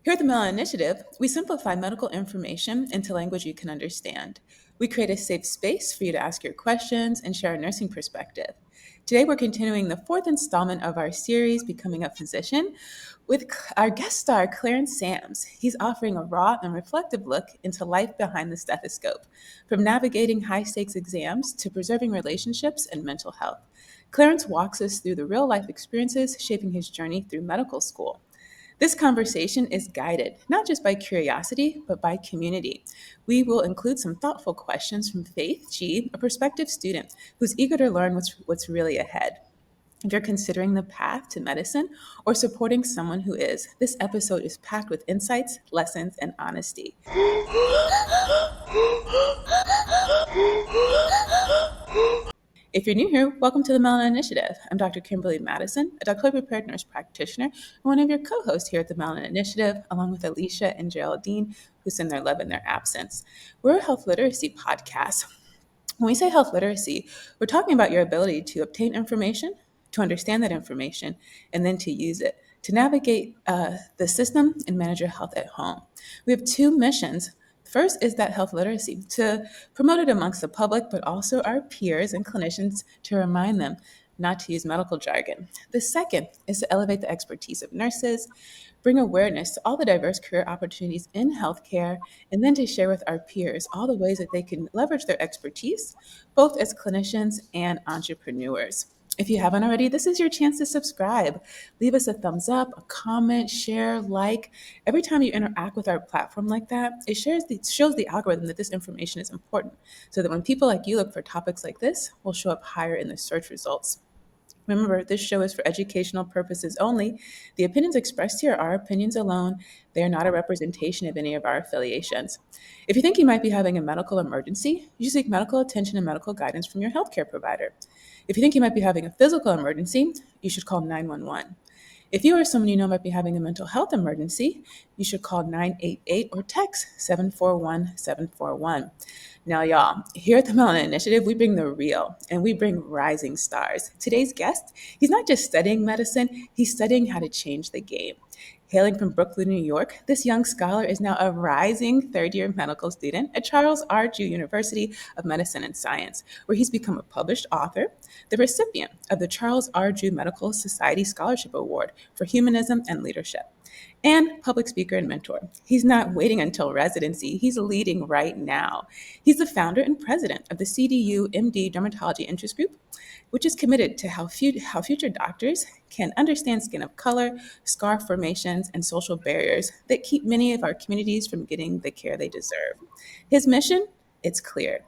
Here at the Mellon Initiative, we simplify medical information into language you can understand. We create a safe space for you to ask your questions and share a nursing perspective. Today, we're continuing the fourth installment of our series, Becoming a Physician, with our guest star, Clarence Sams. He's offering a raw and reflective look into life behind the stethoscope, from navigating high stakes exams to preserving relationships and mental health. Clarence walks us through the real life experiences shaping his journey through medical school. This conversation is guided not just by curiosity, but by community. We will include some thoughtful questions from Faith G, a prospective student who's eager to learn what's really ahead. If you're considering the path to medicine or supporting someone who is, this episode is packed with insights, lessons, and honesty. If you're new here, welcome to the Mellon Initiative. I'm Dr. Kimberly Madison, a doctorally prepared nurse practitioner and one of your co-hosts here at the Mellon Initiative, along with Alicia and Geraldine, who send their love in their absence. We're a health literacy podcast. When we say health literacy, we're talking about your ability to obtain information, to understand that information, and then to use it, to navigate the system and manage your health at home. We have two missions. First is that health literacy, to promote it amongst the public, but also our peers and clinicians to remind them not to use medical jargon. The second is to elevate the expertise of nurses, bring awareness to all the diverse career opportunities in healthcare, and then to share with our peers all the ways that they can leverage their expertise, both as clinicians and entrepreneurs. If you haven't already, this is your chance to subscribe. Leave us a thumbs up, a comment, share, like. Every time you interact with our platform like that, it shows the algorithm that this information is important, so that when people like you look for topics like this, we'll show up higher in the search results. Remember, this show is for educational purposes only. The opinions expressed here are our opinions alone. They are not a representation of any of our affiliations. If you think you might be having a medical emergency, you should seek medical attention and medical guidance from your healthcare provider. If you think you might be having a physical emergency, you should call 911. If you or someone you know might be having a mental health emergency, you should call 988 or text 741-741. Now, y'all, here at the Mellon Initiative, we bring the real and we bring rising stars. Today's guest, he's not just studying medicine, he's studying how to change the game. Hailing from Brooklyn, New York, this young scholar is now a rising third-year medical student at Charles R. Drew University of Medicine and Science, where he's become a published author, the recipient of the Charles R. Drew Medical Society Scholarship Award for Humanism and Leadership, and public speaker and mentor. He's not waiting until residency, he's leading right now. He's the founder and president of the CDU MD Dermatology Interest Group, which is committed to how future doctors can understand skin of color, scar formations, and social barriers that keep many of our communities from getting the care they deserve. His mission? It's clear: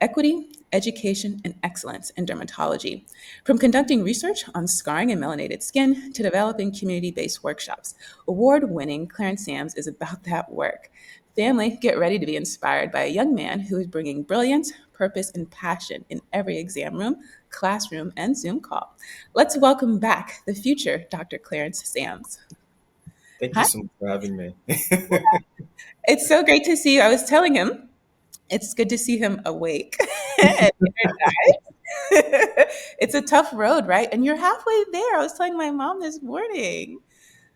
equity, education, and excellence in dermatology. From conducting research on scarring and melanated skin to developing community-based workshops, award-winning Clarence Sams is about that work. Family, get ready to be inspired by a young man who is bringing brilliance, purpose, and passion in every exam room, classroom, and Zoom call. Let's welcome back the future Dr. Clarence Sams. Thank you Hi, so much for having me. it's so great to see you. I was telling him it's good to see him awake and energized. It's a tough road, right? And you're halfway there. I was telling my mom this morning.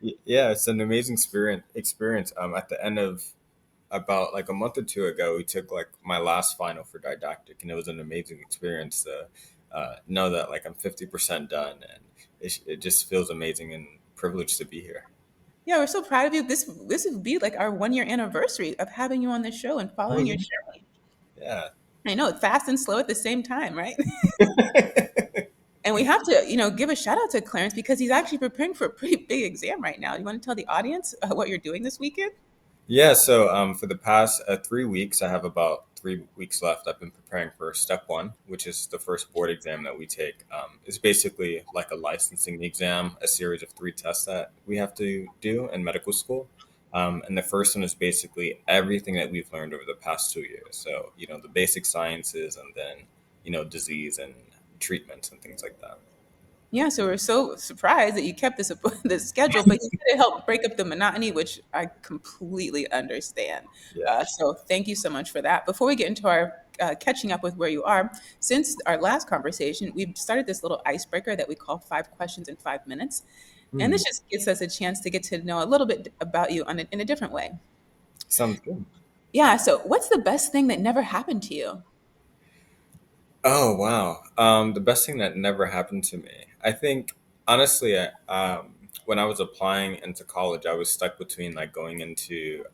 Yeah, it's an amazing experience. At the end of about like a month or two ago, we took like my last final for didactic, and it was an amazing experience to know that like I'm 50% done, and it just feels amazing and privileged to be here. Yeah, we're so proud of you. This would be like our 1 year anniversary of having you on the show and Oh following your yeah, journey. yeah. I know it's fast and slow at the same time, right? And we have to, give a shout out to Clarence because he's actually preparing for a pretty big exam right now. You want to tell the audience what you're doing this weekend? Yeah, so for the past 3 weeks, I have about 3 weeks left. I've been preparing for step one, which is the first board exam that we take. It's basically like a licensing exam, a series of three tests that we have to do in medical school. And the first one is basically everything that we've learned over the past 2 years. So, the basic sciences and then, disease and treatments and things like that. Yeah, so we're so surprised that you kept this this schedule, but you said it helped break up the monotony, which I completely understand. Yeah. So thank you so much for that. Before we get into our catching up with where you are, since our last conversation, we've started this little icebreaker that we call 5 questions in 5 minutes. And Hmm. this just gives us a chance to get to know a little bit about you in a different way. Sounds good. Yeah. So, what's the best thing that never happened to you? Oh wow. The best thing that never happened to me. I think honestly, when I was applying into college, I was stuck between like going into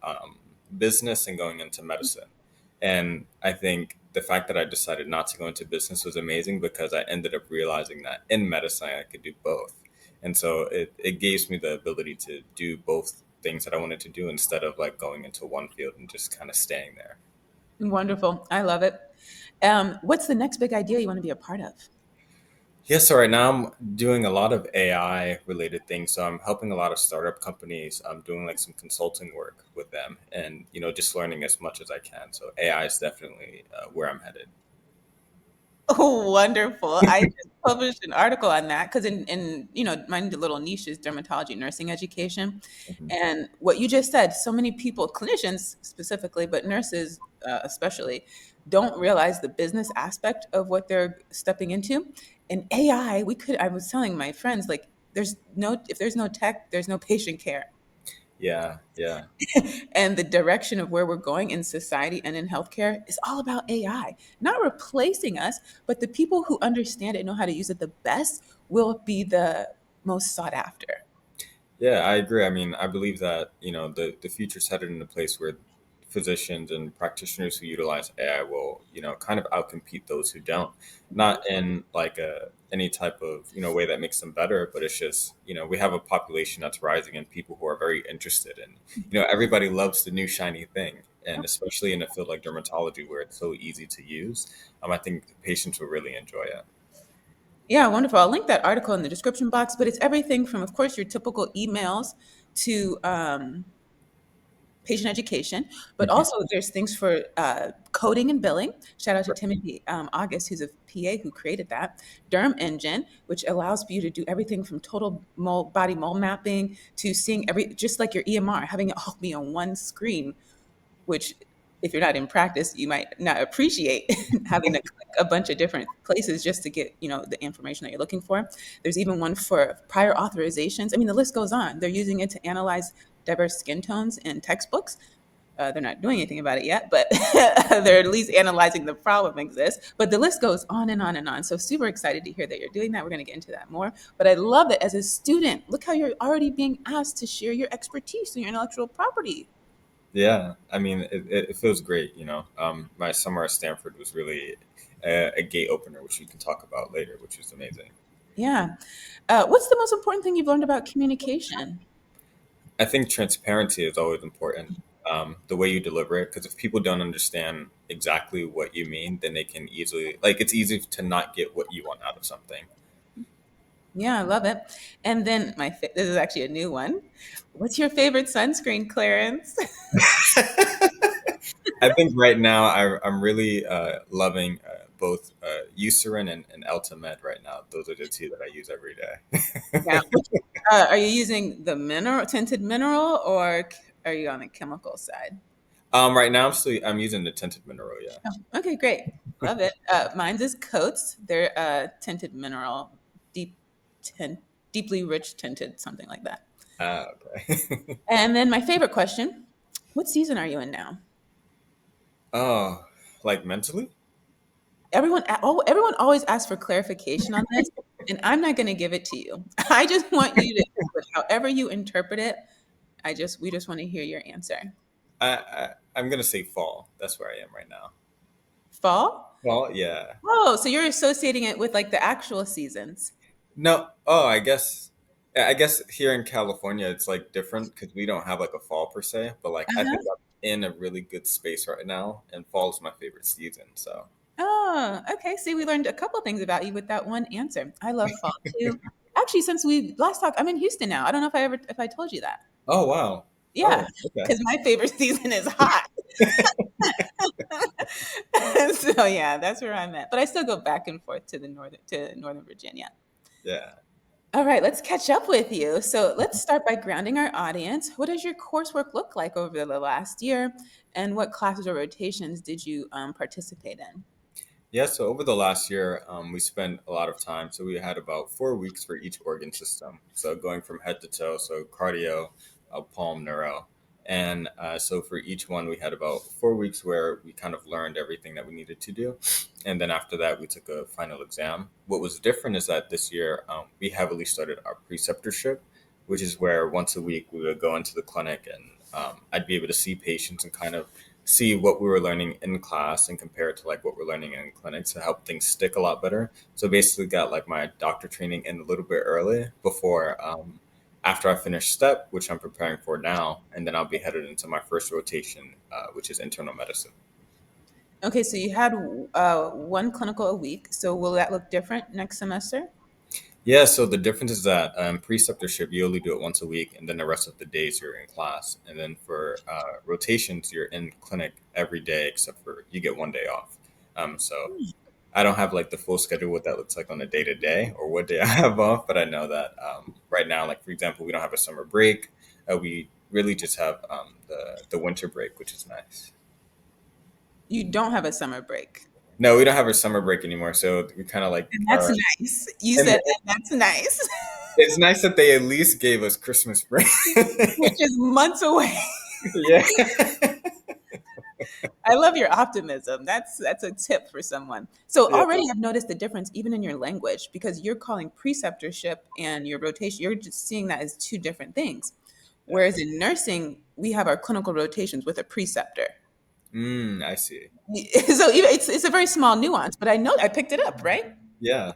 business and going into medicine. And I think the fact that I decided not to go into business was amazing because I ended up realizing that in medicine I could do both. And so it gives me the ability to do both things that I wanted to do instead of like going into one field and just kind of staying there. Wonderful. I love it. What's the next big idea you want to be a part of? Yeah, so right now I'm doing a lot of AI related things. So I'm helping a lot of startup companies. I'm doing like some consulting work with them and, just learning as much as I can. So AI is definitely where I'm headed. Oh, wonderful. I just published an article on that because my little niche is dermatology nursing education. Mhm. And what you just said, so many people, clinicians specifically, but nurses especially, don't realize the business aspect of what they're stepping into. And AI, I was telling my friends, like, if there's no tech, there's no patient care. Yeah, yeah. And the direction of where we're going in society and in healthcare is all about AI, not replacing us, but the people who understand it, know how to use it the best, will be the most sought after. Yeah, I agree. I mean, I believe that, the future's headed in a place where physicians and practitioners who utilize AI will, kind of outcompete those who don't. Not in like any type of, way that makes them better, but it's just, we have a population that's rising and people who are very interested in, everybody loves the new shiny thing. And especially in a field like dermatology where it's so easy to use, I think patients will really enjoy it. Yeah, wonderful. I'll link that article in the description box, but it's everything from, of course, your typical emails to patient education, but Mhm. also there's things for coding and billing. Shout out to Timothy August, who's a PA who created that. Derm Engine, which allows you to do everything from total body mole mapping to seeing just like your EMR, having it all be on one screen, which if you're not in practice, you might not appreciate having to click a bunch of different places just to get, the information that you're looking for. There's even one for prior authorizations. I mean, the list goes on. They're using it to analyze diverse skin tones in textbooks. They're not doing anything about it yet, but they're at least analyzing the problem exists. But the list goes on and on and on. So super excited to hear that you're doing that. We're going to get into that more. But I love that as a student, look how you're already being asked to share your expertise and your intellectual property. Yeah, I mean, it feels great. My summer at Stanford was really a gate opener, which we can talk about later, which is amazing. Yeah. What's the most important thing you've learned about communication? I think transparency is always important. The way you deliver it, because if people don't understand exactly what you mean, then they can easily, like, it's easy to not get what you want out of something. Yeah, I love it. And then this is actually a new one. What's your favorite sunscreen, Clarence? I think right now I'm really loving both Eucerin and Eltamed right now. Those are the two that I use every day. Yeah. Are you using the mineral tinted mineral, or are you on the chemical side? Right now I'm using the tinted mineral. Yeah. Oh, okay, great. Love it. Mine's is Coats. They're tinted mineral, deep tint, deeply rich tinted, something like that. Okay. And then my favorite question: what season are you in now? Oh, like mentally? Everyone always asks for clarification on this, and I'm not going to give it to you. I just want you to, however you interpret it. We just want to hear your answer. I'm gonna say fall. That's where I am right now. Fall? Fall, yeah. Oh, so you're associating it with like the actual seasons. No, oh, I guess here in California it's like different because we don't have like a fall per se, but like I think Uh-huh. I'm in a really good space right now, and fall is my favorite season. So, Oh, okay. See, we learned a couple things about you with that one answer. I love fall too. Actually, since we last talked, I'm in Houston now. I don't know if I told you that. oh wow, Yeah, oh okay, because my favorite season is hot. So yeah, that's where I'm at. But I still go back and forth to Northern Virginia. yeah. All right, let's catch up with you. So let's start by grounding our audience. What does your coursework look like over the last year, and what classes or rotations did you participate in? Yeah, so over the last year, we spent a lot of time. So we had about 4 weeks for each organ system. So going from head to toe, so cardio, palm, neuro. And so for each one, we had about 4 weeks where we kind of learned everything that we needed to do. And then after that, we took a final exam. What was different is that this year, we heavily started our preceptorship, which is where once a week we would go into the clinic and I'd be able to see patients and kind of see what we were learning in class and compare it to like what we're learning in clinic to help things stick a lot better. So basically got like my doctor training in a little bit early before after I finish step, which I'm preparing for now, and then I'll be headed into my first rotation, which is internal medicine. Okay, so you had one clinical a week. So will that look different next semester? Yeah, so the difference is that preceptorship, you only do it once a week, and then the rest of the days you're in class. And then for rotations, you're in clinic every day except for you get one day off. So I don't have like the full schedule what that looks like on a day to day or what day I have off, but I know that right now, like for example, we don't have a summer break. We really just have the winter break, which is nice. You don't have a summer break. No, we don't have a summer break anymore, so we kind of like And that's are. nice. You And said, and that's nice, it's nice that they at least gave us Christmas break. which is months away. Yeah. I love your optimism. That's a tip for someone. So Yeah. already I've noticed the difference even in your language because you're calling preceptorship and your rotation, you're just seeing that as two different things. Yeah. Whereas in nursing, we have our clinical rotations with a preceptor. I see. So even it's a very small nuance, but I know I picked it up, right? Yeah.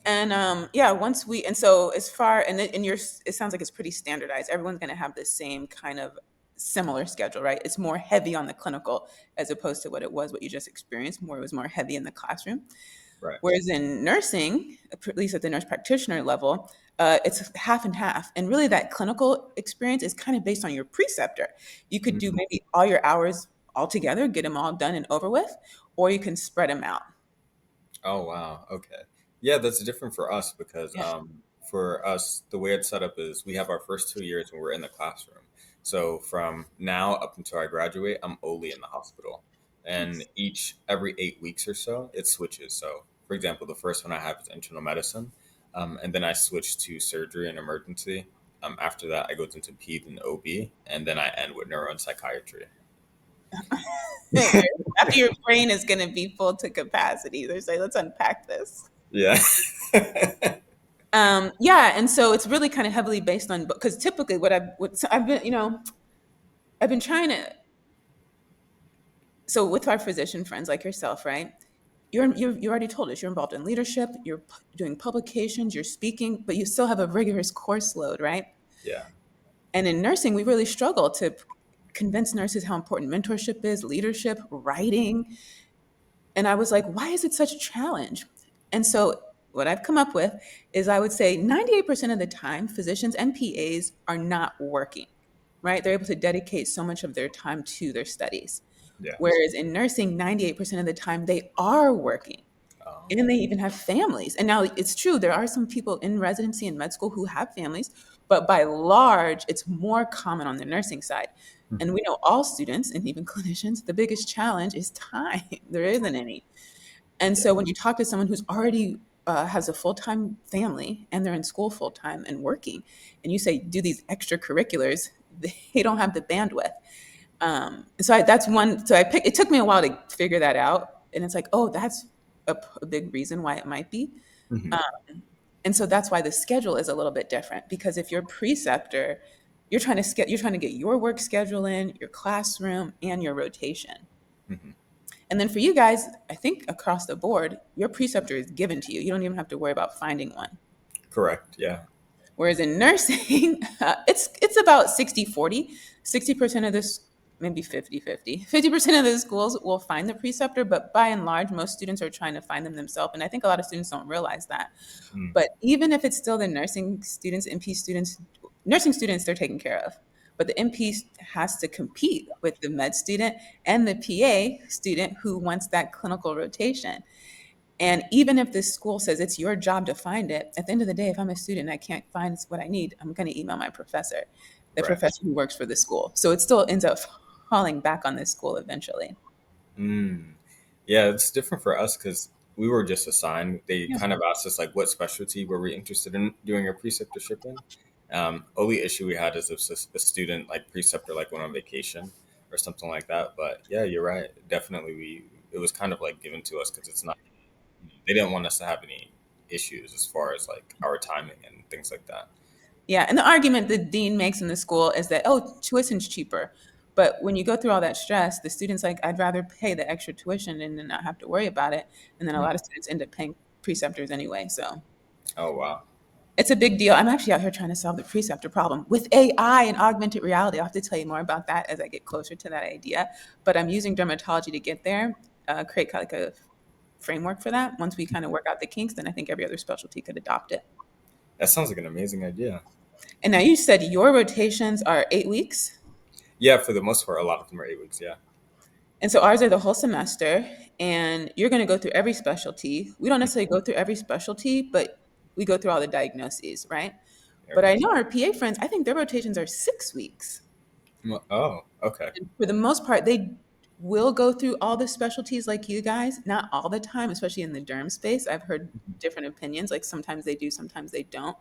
And yeah, once we and so as far and your it sounds like it's pretty standardized. Everyone's going to have the same kind of similar schedule, right? It's more heavy on the clinical as opposed to what it was what you just experienced. More it was more heavy in the classroom. Right. Whereas in nursing, at least at the nurse practitioner level, it's half and half. And really, that clinical experience is kind of based on your preceptor. You could do Mhm. maybe all your hours all together, get them all done and over with, or you can spread them out. Oh wow. Okay. Yeah, that's different for us because Yeah. for us the way it's set up is we have our first 2 years when we're in the classroom. So from now up until I graduate, I'm only in the hospital. And each every 8 weeks or so, it switches. So for example, the first one I have is internal medicine, and then I switch to surgery and emergency. After that, I go into ped and OB, and then I end with neuro and psychiatry. After your brain is going to be full to capacity, they're saying, let's unpack this. Yeah. Yeah, and so it's really kind of heavily based on because typically so I've been I've been trying to so with our physician friends like yourself, right? You already told us you're involved in leadership, you're doing publications, you're speaking, but you still have a rigorous course load, right? Yeah. And in nursing, we really struggle to convince nurses how important mentorship is, leadership, writing. And I was like, why is it such a challenge? And so what I've come up with is I would say 98% of the time, physicians and PAs are not working, right? They're able to dedicate so much of their time to their studies. Yeah. Whereas in nursing, 98% of the time, they are working Oh. and they even have families. And now it's true, there are some people in residency and med school who have families, but by large, it's more common on the nursing side. And we know all students and even clinicians, the biggest challenge is time. There isn't any. And Yeah. so when you talk to someone who's already has a full time family and they're in school full time and working, and you say, do these extracurriculars, they don't have the bandwidth. So that's one. So I picked. It took me a while to figure that out, and it's like, oh, that's a big reason why it might be. Mhm. And so that's why the schedule is a little bit different because if you're a preceptor, you're trying to get your work schedule in, your classroom, and your rotation. Mhm. And then for you guys, I think across the board, your preceptor is given to you. You don't even have to worry about finding one. Correct. Yeah. Whereas in nursing, it's about 60-40. 60% of this, maybe 50-50 of the schools will find the preceptor, but by and large, most students are trying to find them themselves. And I think a lot of students don't realize that. Mm. But even if it's still the nursing students, NP students, nursing students, they're taken care of. But the NP has to compete with the med student and the PA student who wants that clinical rotation. And even if this school says it's your job to find it, at the end of the day, if I'm a student and I can't find what I need, I'm going to email my professor, the Right. professor who works for the school. So it still ends up falling back on this school eventually. Mm. Yeah, it's different for us because we were just assigned. They Yeah. kind of asked us like what specialty were we interested in doing a preceptorship in. Only issue we had is if a student like preceptor like went on vacation or something like that. But yeah, you're right. Definitely, we it was kind of like given to us because it's not. They didn't want us to have any issues as far as like our timing and things like that. Yeah, and the argument the dean makes in the school is that, oh, tuition's cheaper. But when you go through all that stress, the student's like, I'd rather pay the extra tuition and then not have to worry about it. And then a Mm. lot of students end up paying preceptors anyway. So Oh wow. it's a big deal. I'm actually out here trying to solve the preceptor problem with AI and augmented reality. I'll have to tell you more about that as I get closer to that idea. But I'm using dermatology to get there, create like a framework for that. Once we kind of work out the kinks, then I think every other specialty could adopt it. That sounds like an amazing idea. And now you said your rotations are 8 weeks. Yeah, for the most part, a lot of them are 8 weeks. Yeah, And so ours are the whole semester, and you're going to go through every specialty. We don't necessarily go through every specialty, but we go through all the diagnoses, right? But I everything. know our PA friends, I think their rotations are 6 weeks. Oh, okay. For the most part, they will go through all the specialties like you guys, not all the time, especially in the derm space. I've heard different opinions. Like sometimes they do, sometimes they don't.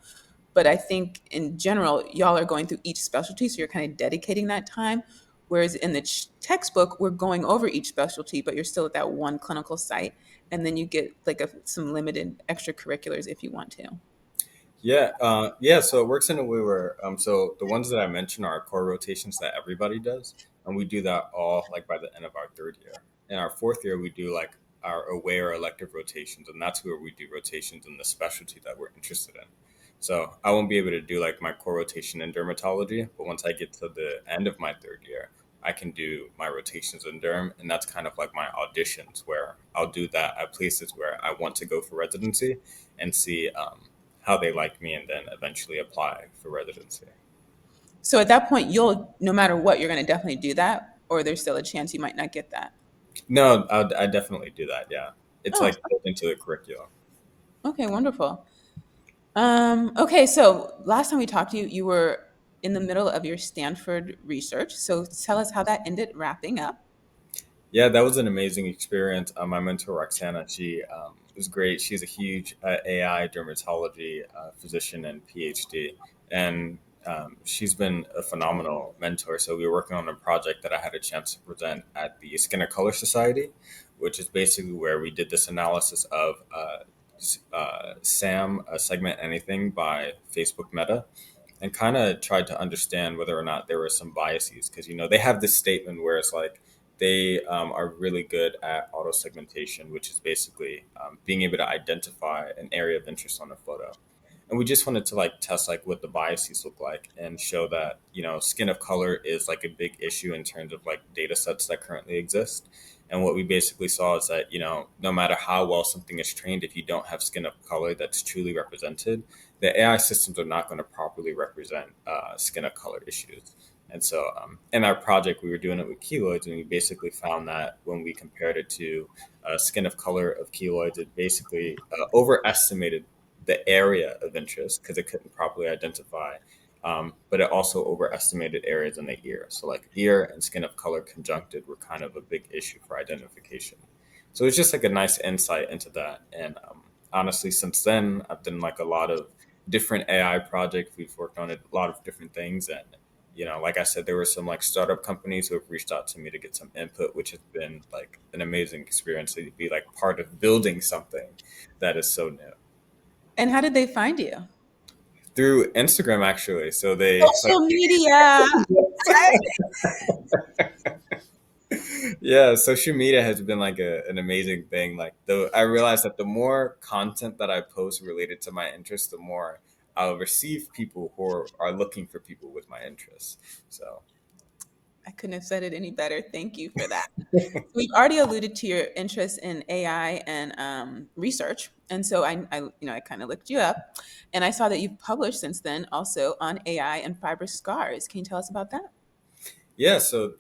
But I think in general, y'all are going through each specialty, so you're kind of dedicating that time. Whereas in the textbook, we're going over each specialty, but you're still at that one clinical site, and then you get like some limited extracurriculars if you want to. Yeah, yeah. So it works in a way where, so the ones that I mentioned are core rotations that everybody does, and we do that all like by the end of our third year. In our fourth year, we do like our away or elective rotations, and that's where we do rotations in the specialty that we're interested in. So I won't be able to do like my core rotation in dermatology, but once I get to the end of my third year, I can do my rotations in derm, and that's kind of like my auditions where I'll do that at places where I want to go for residency and see. How they like me and then eventually apply for residency. So at that point, you'll no matter what, you're going to definitely do that, or there's still a chance you might not get that. No, I definitely do that. Yeah. It's Oh, like built into the curriculum. okay, wonderful. Okay, so last time we talked to you, you were in the middle of your Stanford research. So tell us how that ended wrapping up. Yeah, that was an amazing experience. My mentor Roxana, she was great. She's a huge AI dermatology physician and PhD, and she's been a phenomenal mentor. So we were working on a project that I had a chance to present at the Skin of Color Society, which is basically where we did this analysis of SAM, segment anything by Facebook Meta, and kind of tried to understand whether or not there were some biases because they have this statement where it's like they are really good at auto segmentation, which is basically being able to identify an area of interest on a photo. And we just wanted to like test like what the biases look like and show that skin of color is like a big issue in terms of like data sets that currently exist. And what we basically saw is that no matter how well something is trained, if you don't have skin of color that's truly represented, the AI systems are not going to properly represent skin of color issues. And so in our project, we were doing it with keloids, and we basically found that when we compared it to skin of color of keloids, it basically overestimated the area of interest because it couldn't properly identify. But it also overestimated areas in the ear. So, like ear and skin of color conjuncted were kind of a big issue for identification. So it's just like a nice insight into that. And honestly, since then, I've done like a lot of different AI projects. We've worked on a lot of different things, and like I said, there were some like startup companies who have reached out to me to get some input, which has been like an amazing experience to be like part of building something that is so new And how did they find you? through Instagram actually. So they like Social media. yeah, social media has been like an amazing thing. Like I realized that the more content that I post related to my interests, the more I'll receive people who are looking for people with my interests. So I couldn't have said it any better. Thank you for that. We've already alluded to your interest in AI and research, and so I kind of looked you up, and I saw that you've published since then also on AI and fiber scars. Can you tell us about that? yeah, so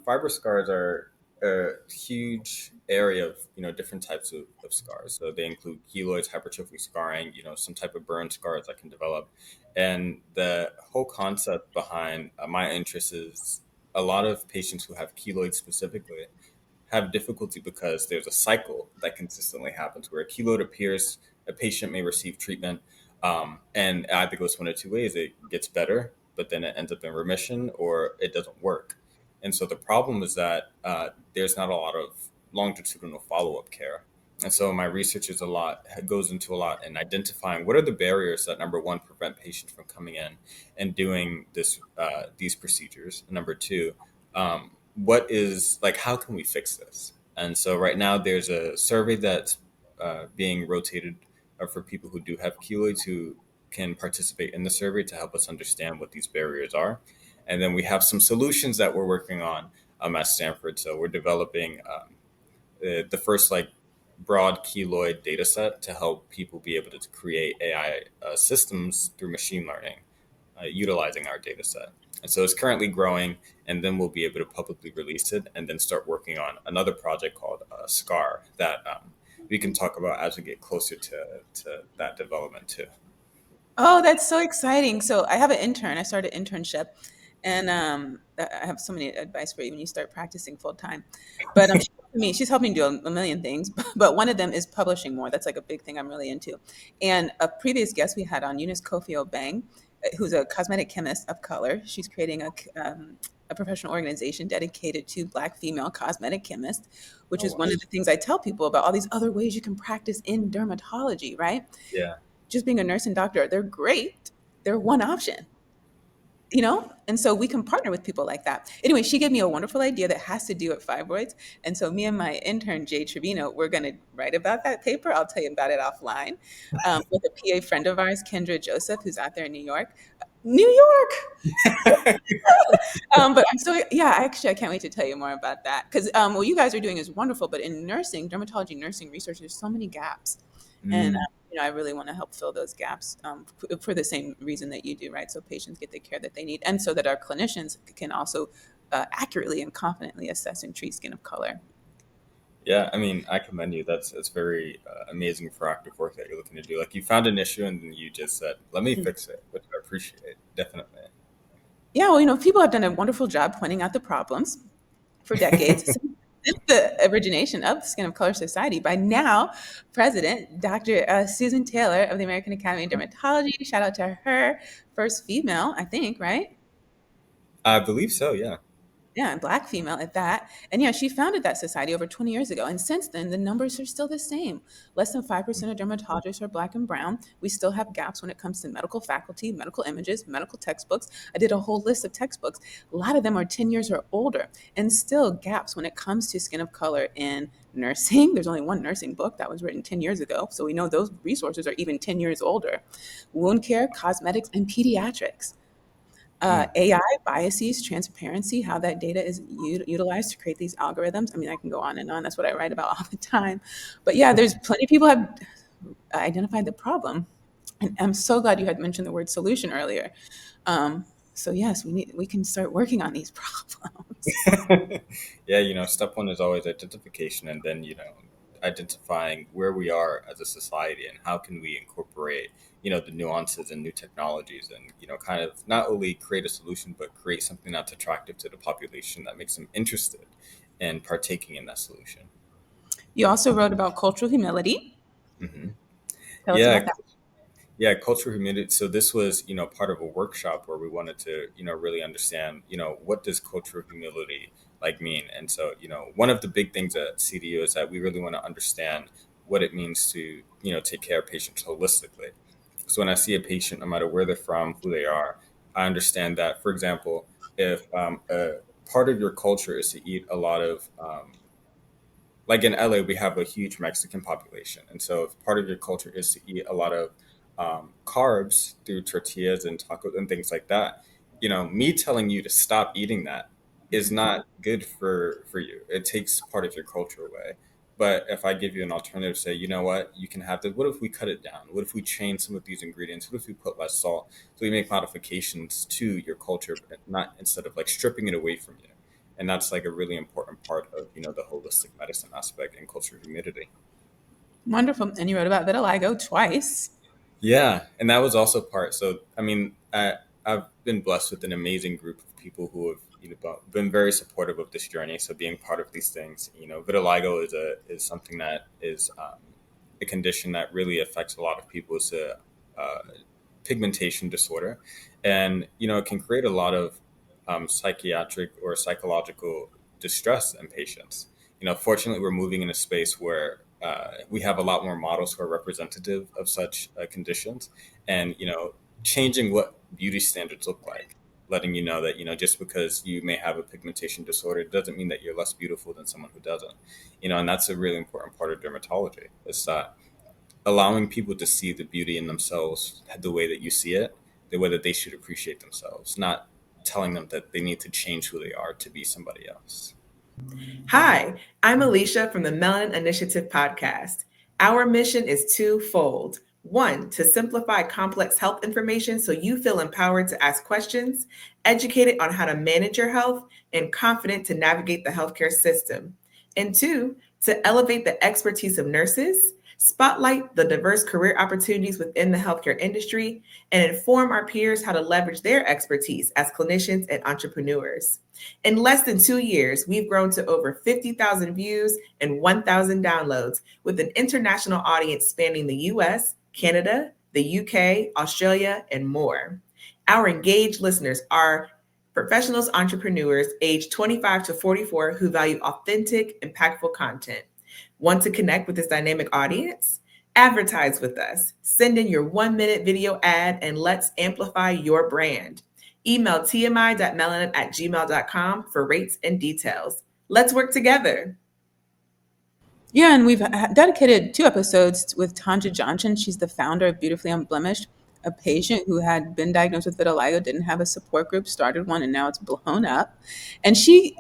fiber scars are a huge area of different types of scars. So they include keloids, hypertrophic scarring, some type of burn scars that can develop. And the whole concept behind my interest is a lot of patients who have keloids specifically have difficulty because there's a cycle that consistently happens where a keloid appears, a patient may receive treatment, and it either goes one of two ways: it gets better, but then it ends up in remission, or it doesn't work. And so the problem is that there's not a lot of longitudinal follow-up care. And so my research is a lot goes into a lot in identifying what are the barriers that, number one, prevent patients from coming in and doing these procedures. And number two, what is like how can we fix this? And so right now there's a survey that's being rotated for people who do have keloids who can participate in the survey to help us understand what these barriers are. And then we have some solutions that we're working on at Stanford. So we're developing the first like broad keloid data set to help people be able to create AI systems through machine learning, utilizing our data set. And so it's currently growing, and then we'll be able to publicly release it and then start working on another project called SCAR that we can talk about as we get closer to that development too. Oh, that's so exciting. So I have an intern. I started an internship, and I have so many advice for you when you start practicing full time. But she's helping me do a million things. But one of them is publishing more. That's like a big thing I'm really into. And a previous guest we had on, Eunice Kofio Bang, who's a cosmetic chemist of color. She's creating a professional organization dedicated to Black female cosmetic chemists, which Oh is wow. one of the things I tell people about all these other ways you can practice in dermatology, right? Yeah. Just being a nurse and doctor, they're great. They're one option, you know? And so we can partner with people like that. Anyway, she gave me a wonderful idea that has to do with fibroids. And so me and my intern, Jay Trevino, we're going to write about that paper. I'll tell you about it offline with a PA friend of ours, Kendra Joseph, who's out there in New York. New York! But I'm so yeah. Actually, I can't wait to tell you more about that because what you guys are doing is wonderful. But in nursing, dermatology nursing research, there's so many gaps, and Mm. I really want to help fill those gaps for the same reason that you do, right? So patients get the care that they need, and so that our clinicians can also accurately and confidently assess and treat skin of color. Yeah, I mean, I commend you. That's very amazing proactive work that you're looking to do. Like you found an issue and then you just said, "Let me fix it," which I appreciate definitely. Yeah, well, people have done a wonderful job pointing out the problems for decades since the origination of the Skin of Color Society. By now, President Dr. Susan Taylor of the American Academy of Dermatology, shout out to her, first female, I think, right? I believe so. Yeah. Yeah, and Black female at that. And yeah, she founded that society over 20 years ago. And since then, the numbers are still the same. Less than 5% of dermatologists are Black and brown. We still have gaps when it comes to medical faculty, medical images, medical textbooks. I did a whole list of textbooks. A lot of them are 10 years or older, and still gaps when it comes to skin of color in nursing. There's only one nursing book that was written 10 years ago. So we know those resources are even 10 years older. Wound care, cosmetics, and pediatrics. Mm. AI biases, transparency, how that data is utilized to create these algorithms. I mean, I can go on and on. That's what I write about all the time. But yeah, there's plenty of people have identified the problem, and I'm so glad you had mentioned the word solution earlier. So yes, we can start working on these problems. Yeah, step one is always identification, and then identifying where we are as a society and how can we incorporate the nuances and new technologies, and kind of not only create a solution but create something that's attractive to the population that makes them interested in partaking in that solution. You also wrote about cultural humility. Hmm. Tell us Yeah. about that. Yeah, cultural humility. So this was, part of a workshop where we wanted to, really understand, what does cultural humility like mean? And so, one of the big things at CDU is that we really want to understand what it means to, take care of patients holistically. So when I see a patient, no matter where they're from, who they are, I understand that, for example, if a part of your culture is to eat a lot of like in LA, we have a huge Mexican population. And so if part of your culture is to eat a lot of carbs through tortillas and tacos and things like that, me telling you to stop eating that is not good for you. It takes part of your culture away. But if I give you an alternative, say, you know what, you can have this. What if we cut it down? What if we change some of these ingredients? What if we put less salt? So we make modifications to your culture, but not instead of like stripping it away from you. And that's like a really important part of the holistic medicine aspect and cultural humidity. Wonderful. And you wrote about vitiligo twice. Yeah, and that was also part. So I mean, I've been blessed with an amazing group of people who have been very supportive of this journey. So being part of these things, vitiligo is something that is a condition that really affects a lot of people. It's a uh, pigmentation disorder, and it can create a lot of psychiatric or psychological distress in patients. Fortunately, we're moving in a space where we have a lot more models who are representative of such conditions, and changing what beauty standards look like. Letting you know that just because you may have a pigmentation disorder doesn't mean that you're less beautiful than someone who doesn't. And that's a really important part of dermatology. Is that allowing people to see the beauty in themselves the way that you see it, the way that they should appreciate themselves, not telling them that they need to change who they are to be somebody else. Hi, I'm Alicia from the Melanin Initiative podcast. Our mission is twofold. One, to simplify complex health information so you feel empowered to ask questions, educated on how to manage your health, and confident to navigate the healthcare system. And two, to elevate the expertise of nurses, spotlight the diverse career opportunities within the healthcare industry, and inform our peers how to leverage their expertise as clinicians and entrepreneurs. In less than 2 years, we've grown to over 50,000 views and 1,000 downloads, with an international audience spanning the US, Canada, the UK, Australia, and more. Our engaged listeners are professionals, entrepreneurs aged 25 to 44 who value authentic, impactful content. Want to connect with this dynamic audience? Advertise with us. Send in your 1 minute video ad and let's amplify your brand. Email tmi.melanin@gmail.com for rates and details. Let's work together. Yeah, and we've dedicated 2 episodes with Tanja Johnson. She's the founder of Beautifully Unblemished, a patient who had been diagnosed with vitiligo, didn't have a support group, started one, and now it's blown up. And she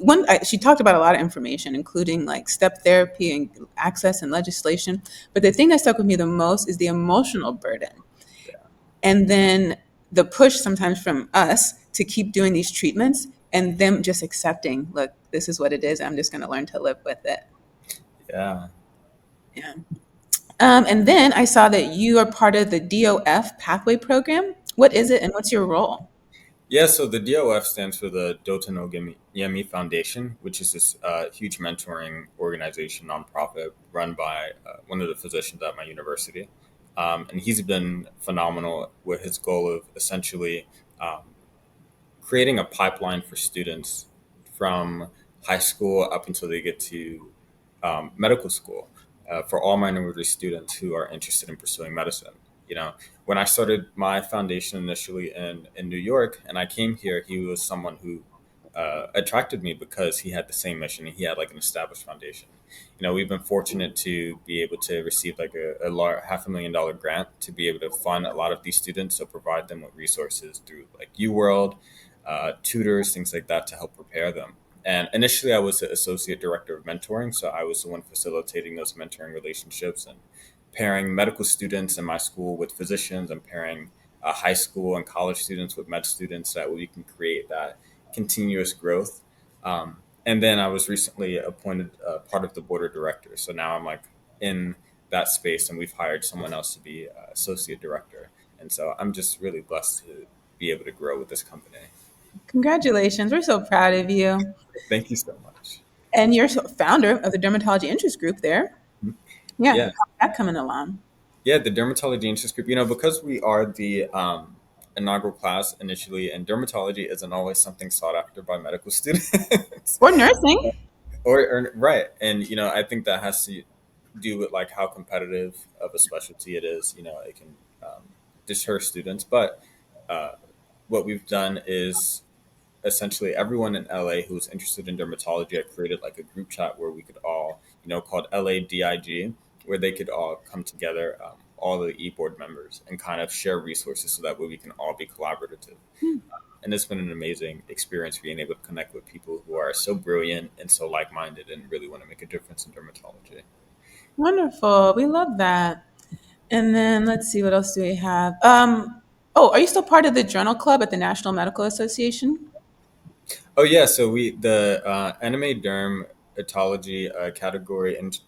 talked about a lot of information, including like step therapy and access and legislation. But the thing that stuck with me the most is the emotional burden, and then the push sometimes from us to keep doing these treatments, and them just accepting, look, this is what it is. I'm just going to learn to live with it. Yeah. Yeah. And then I saw that you are part of the DOF pathway program. What is it and what's your role? Yeah, so the DOF stands for the Yemi Foundation, which is this huge mentoring organization, nonprofit, run by one of the physicians at my university. And he's been phenomenal with his goal of essentially um, creating a pipeline for students from high school up until they get to medical school for all minority students who are interested in pursuing medicine. When I started my foundation initially in New York and I came here, he was someone who attracted me because he had the same mission. He had like an established foundation. We've been fortunate to be able to receive like a large $500,000 grant to be able to fund a lot of these students, so provide them with resources through like UWorld, tutors, things like that to help prepare them. And initially, I was the associate director of mentoring, so I was the one facilitating those mentoring relationships and pairing medical students in my school with physicians, and pairing high school and college students with med students, so that we can create that continuous growth. And then I was recently appointed part of the board of directors, so now I'm like in that space, and we've hired someone else to be associate director. And so I'm just really blessed to be able to grow with this company. Congratulations. We're so proud of you. Thank you so much. And you're founder of the dermatology interest group there. Yeah. Yeah, How's that coming along? yeah, the dermatology interest group. Because we are the inaugural class initially, and dermatology isn't always something sought after by medical students. Or nursing. Or right, and I think that has to do with like how competitive of a specialty it is. It can deter students, but uh, what we've done is essentially everyone in LA who's interested in dermatology. I created like a group chat where we could all, called LADIG, where they could all come together, all the e-board members, and kind of share resources so that way we can all be collaborative. And it's been an amazing experience being able to connect with people who are so brilliant and so like-minded and really want to make a difference in dermatology. Wonderful. We love that. And then let's see, what else do we have? Oh, are you still part of the journal club at the National Medical Association? Oh yeah, so we the anime dermatology category and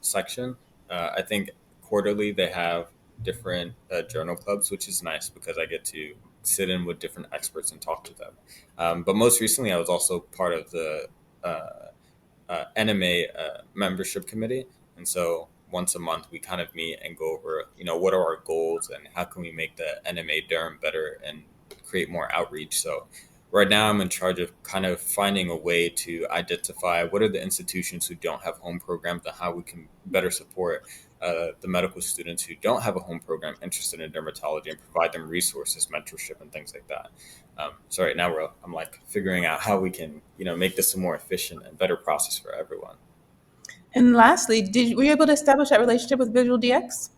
section. I think quarterly they have different journal clubs, which is nice because I get to sit in with different experts and talk to them. But most recently, I was also part of the uh, NMA membership committee, and so once a month we kind of meet and go over, what are our goals and how can we make the NMA Durham better and create more outreach. So right now I'm in charge of kind of finding a way to identify what are the institutions who don't have home programs and how we can better support the medical students who don't have a home program interested in dermatology and provide them resources, mentorship, and things like that. So right now I'm like figuring out how we can, make this a more efficient and better process for everyone. And lastly, were you able to establish that relationship with Visual DX?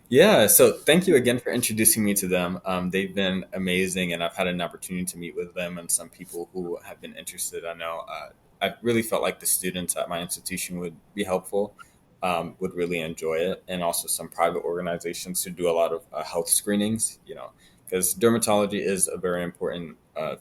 Yeah, so thank you again for introducing me to them. They've been amazing, and I've had an opportunity to meet with them and some people who have been interested. I know I really felt like the students at my institution would be helpful, would really enjoy it, and also some private organizations who do a lot of health screenings, because dermatology is a very important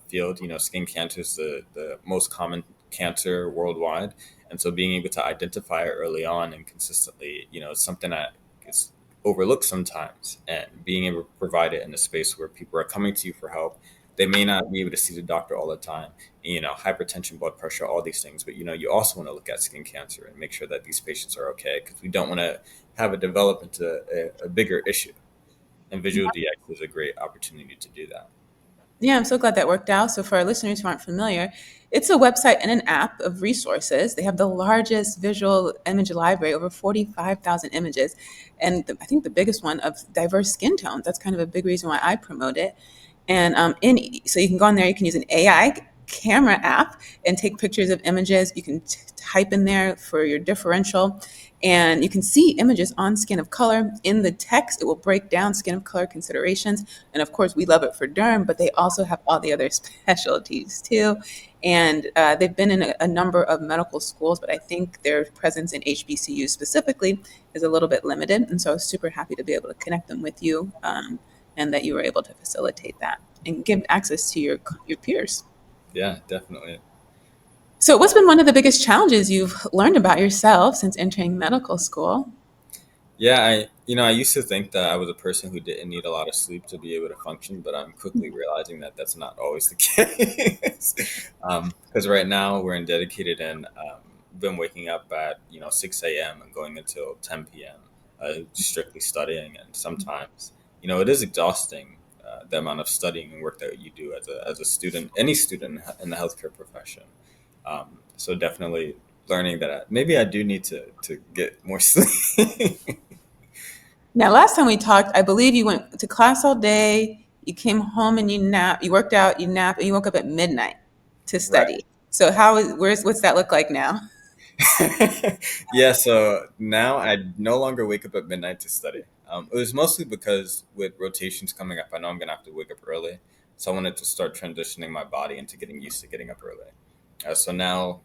field. Skin cancer is the most common cancer worldwide. And so being able to identify it early on and consistently, is something that is overlooked sometimes, and being able to provide it in a space where people are coming to you for help. They may not be able to see the doctor all the time, hypertension, blood pressure, all these things, but you also want to look at skin cancer and make sure that these patients are okay, because we don't want to have it develop into a bigger issue. And Visual DX is a great opportunity to do that. Yeah, I'm so glad that worked out. So, for our listeners who aren't familiar, it's a website and an app of resources. They have the largest visual image library, over 45,000 images, and I think the biggest one of diverse skin tones. That's kind of a big reason why I promote it. And so you can go on there. You can use an AI camera app and take pictures of images. You can type in there for your differential, and you can see images on skin of color. In the text, it will break down skin of color considerations. And of course, we love it for derm, but they also have all the other specialties too. And they've been in a number of medical schools, but I think their presence in HBCU specifically is a little bit limited. And so I was super happy to be able to connect them with you, and that you were able to facilitate that and give access to your peers. Yeah, definitely. So, what's been one of the biggest challenges you've learned about yourself since entering medical school? Yeah, I used to think that I was a person who didn't need a lot of sleep to be able to function, but I'm quickly realizing that that's not always the case. Because right now we're in dedicated, and been waking up at 6 a.m. and going until 10 p.m. Strictly studying, and sometimes it is exhausting, the amount of studying and work that you do as a student, any student in the healthcare profession. So definitely learning that maybe I do need to get more sleep. Now, last time we talked, I believe you went to class all day, you came home and you nap, you worked out, you napped, and you woke up at midnight to Right. study. So, what's that look like now? Yeah, so now I no longer wake up at midnight to study. It was mostly because with rotations coming up, I know I'm gonna have to wake up early. So I wanted to start transitioning my body into getting used to getting up early. So now,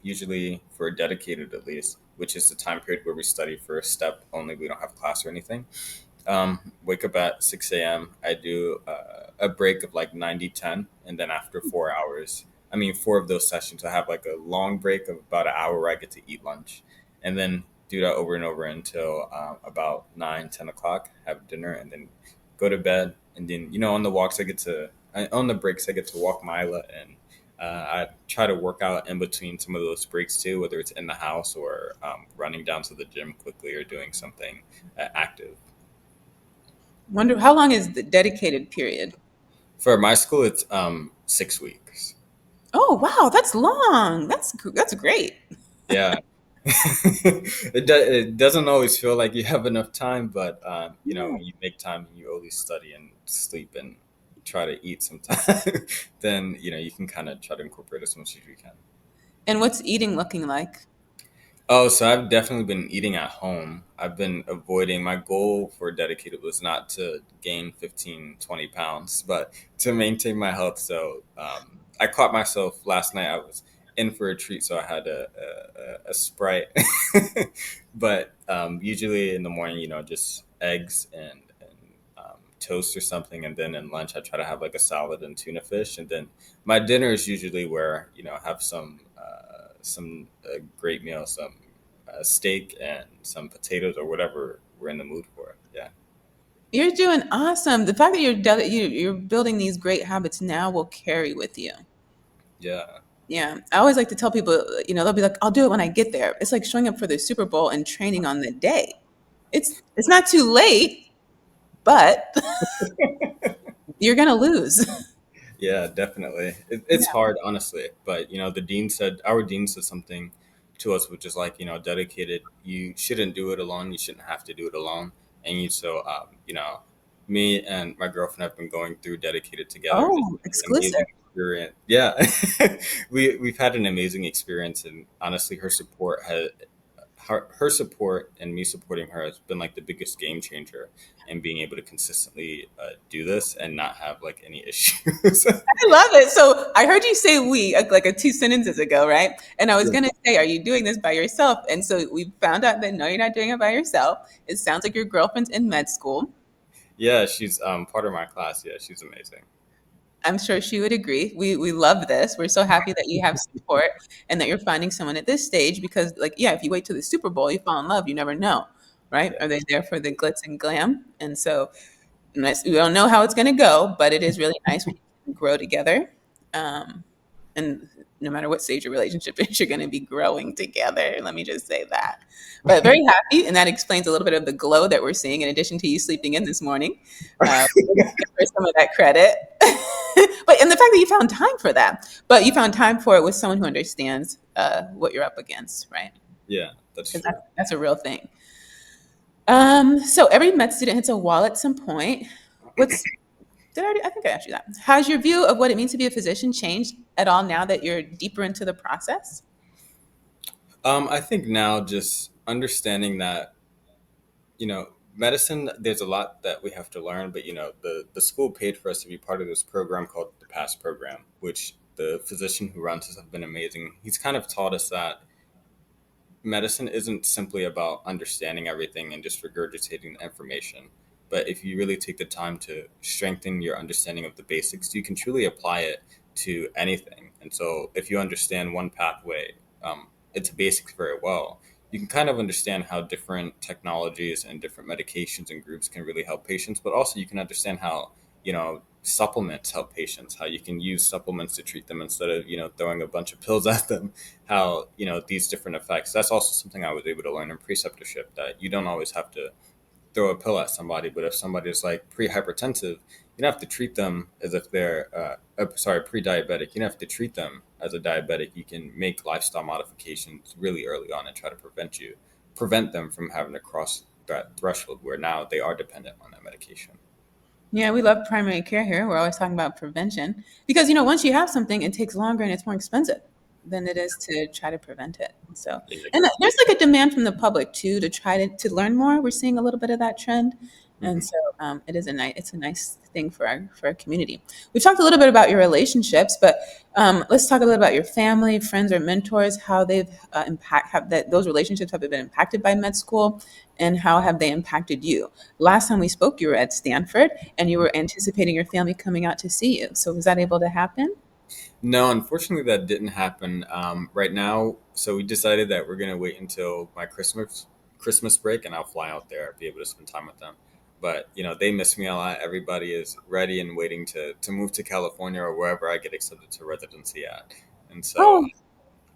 usually for dedicated at least, which is the time period where we study for a step only, we don't have class or anything. Wake up at 6 a.m. I do a break of like 90-10, and then after 4 hours, I mean, four of those sessions, I have like a long break of about an hour where I get to eat lunch, and then do that over and over until about 9-10 o'clock, have dinner, and then go to bed. And then, on the walks, on the breaks, I get to walk Mila, and I try to work out in between some of those breaks too, whether it's in the house or running down to the gym quickly or doing something active. Wonder how long is the dedicated period? For my school, it's 6 weeks. Oh, wow, that's long. That's great. Yeah, it doesn't always feel like you have enough time, but Yeah. when you make time and you always study and sleep and try to eat sometime, then you can kind of try to incorporate as much as you can. And what's eating looking like? Oh, so I've definitely been eating at home. I've been avoiding, my goal for dedicated was not to gain 15-20 pounds, but to maintain my health. So I caught myself last night. I was in for a treat, so I had a Sprite. But usually in the morning, just eggs and toast or something. And then in lunch, I try to have like a salad and tuna fish. And then my dinner is usually where, I have some great meal, some steak and some potatoes or whatever we're in the mood for. Yeah. You're doing awesome. The fact that you're building these great habits now will carry with you. Yeah. Yeah, I always like to tell people, they'll be like, "I'll do it when I get there." It's like showing up for the Super Bowl and training on the day. It's not too late, but you're gonna lose. Yeah, definitely. It's Yeah. hard, honestly. But our dean said something to us, which is like, dedicated. You shouldn't do it alone. You shouldn't have to do it alone. And me and my girlfriend have been going through dedicated together, and it's Oh, been an exclusive. amazing experience. Yeah, we've had an amazing experience, and honestly, her support and me supporting her has been like the biggest game changer in being able to consistently do this and not have like any issues. I love it. So I heard you say "we" like a two sentences ago, right? And I was Yeah. gonna say, "Are you doing this by yourself?" And so we found out that no, you're not doing it by yourself. It sounds like your girlfriend's in med school. Yeah, she's part of my class. Yeah, she's amazing. I'm sure she would agree. We love this. We're so happy that you have support and that you're finding someone at this stage because, like, yeah, if you wait till the Super Bowl, you fall in love. You never know, right? Yeah. Are they there for the glitz and glam? And so, we don't know how it's going to go, but it is really nice when you can grow together. Um, and no matter what stage your relationship is, you're going to be growing together. Let me just say that. But very happy, and that explains a little bit of the glow that we're seeing. In addition to you sleeping in this morning, we're going to give her some of that credit. But and the fact that you found time for that, but you found time for it with someone who understands what you're up against, right? Yeah, that's Because true. that's a real thing. So every med student hits a wall at some point. What's did I, already, I think I asked you that. Has your view of what it means to be a physician changed at all now that you're deeper into the process? I think now just understanding that medicine, there's a lot that we have to learn, but the school paid for us to be part of this program called the pass program, which the physician who runs this have been amazing. He's kind of taught us that medicine isn't simply about understanding everything and just regurgitating the information. But if you really take the time to strengthen your understanding of the basics, you can truly apply it to anything. And so, if you understand one pathway, its basics very well, you can kind of understand how different technologies and different medications and groups can really help patients. But also, you can understand how supplements help patients, how you can use supplements to treat them instead of throwing a bunch of pills at them, how these different effects. That's also something I was able to learn in preceptorship, that you don't always have to throw a pill at somebody, but if somebody is like pre-hypertensive, you don't have to treat them as if they're pre-diabetic. You don't have to treat them as a diabetic. You can make lifestyle modifications really early on and try to prevent them from having to cross that threshold where now they are dependent on that medication. Yeah, we love primary care here. We're always talking about prevention because once you have something, it takes longer and it's more expensive than it is to try to prevent it. So, Yeah, and exactly. there's like a demand from the public too to try to learn more. We're seeing a little bit of that trend, and Hmm. so it's a nice thing for our community. We've talked a little bit about your relationships, but let's talk a little about your family, friends, or mentors. How they've have that those relationships have been impacted by med school, and how have they impacted you? Last time we spoke, you were at Stanford and you were anticipating your family coming out to see you. So was that able to happen? No, unfortunately, that didn't happen right now. So we decided that we're gonna wait until my Christmas break, and I'll fly out there, be able to spend time with them. But they miss me a lot. Everybody is ready and waiting to move to California or wherever I get accepted to residency at, and so Oh,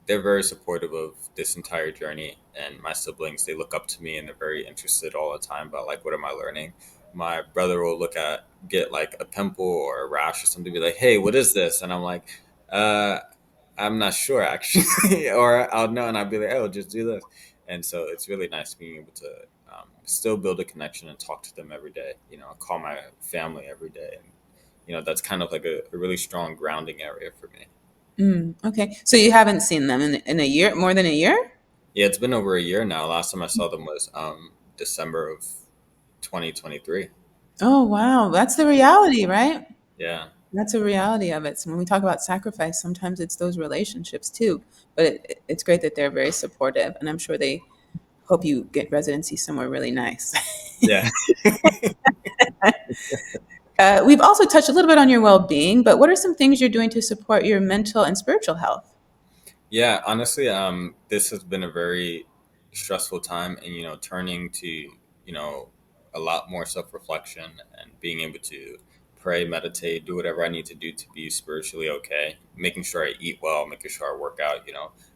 they're very supportive of this entire journey. And my siblings, they look up to me and they're very interested all the time about like, what am I learning? My brother will get like a pimple or a rash or something, be like, hey, what is this? And I'm like, uh I'm not sure actually. Or I'll know and I'll be like, oh, just do this. And so it's really nice being able to still build a connection and talk to them every day, call my family every day. And that's kind of like a really strong grounding area for me. okay. So you haven't seen them in a year, more than a year? Yeah, it's been over a year now. Last time I saw them was December of 2023. Oh, wow. That's the reality, right? Yeah. That's a reality of it. So when we talk about sacrifice, sometimes it's those relationships too. But it's great that they're very supportive, and I'm sure they hope you get residency somewhere really nice. Yeah. We've also touched a little bit on your well-being, but what are some things you're doing to support your mental and spiritual health? Yeah, honestly, this has been a very stressful time, and turning to a lot more self reflection and being able to pray, meditate, do whatever I need to do to be spiritually okay, making sure I eat well, making sure I work out.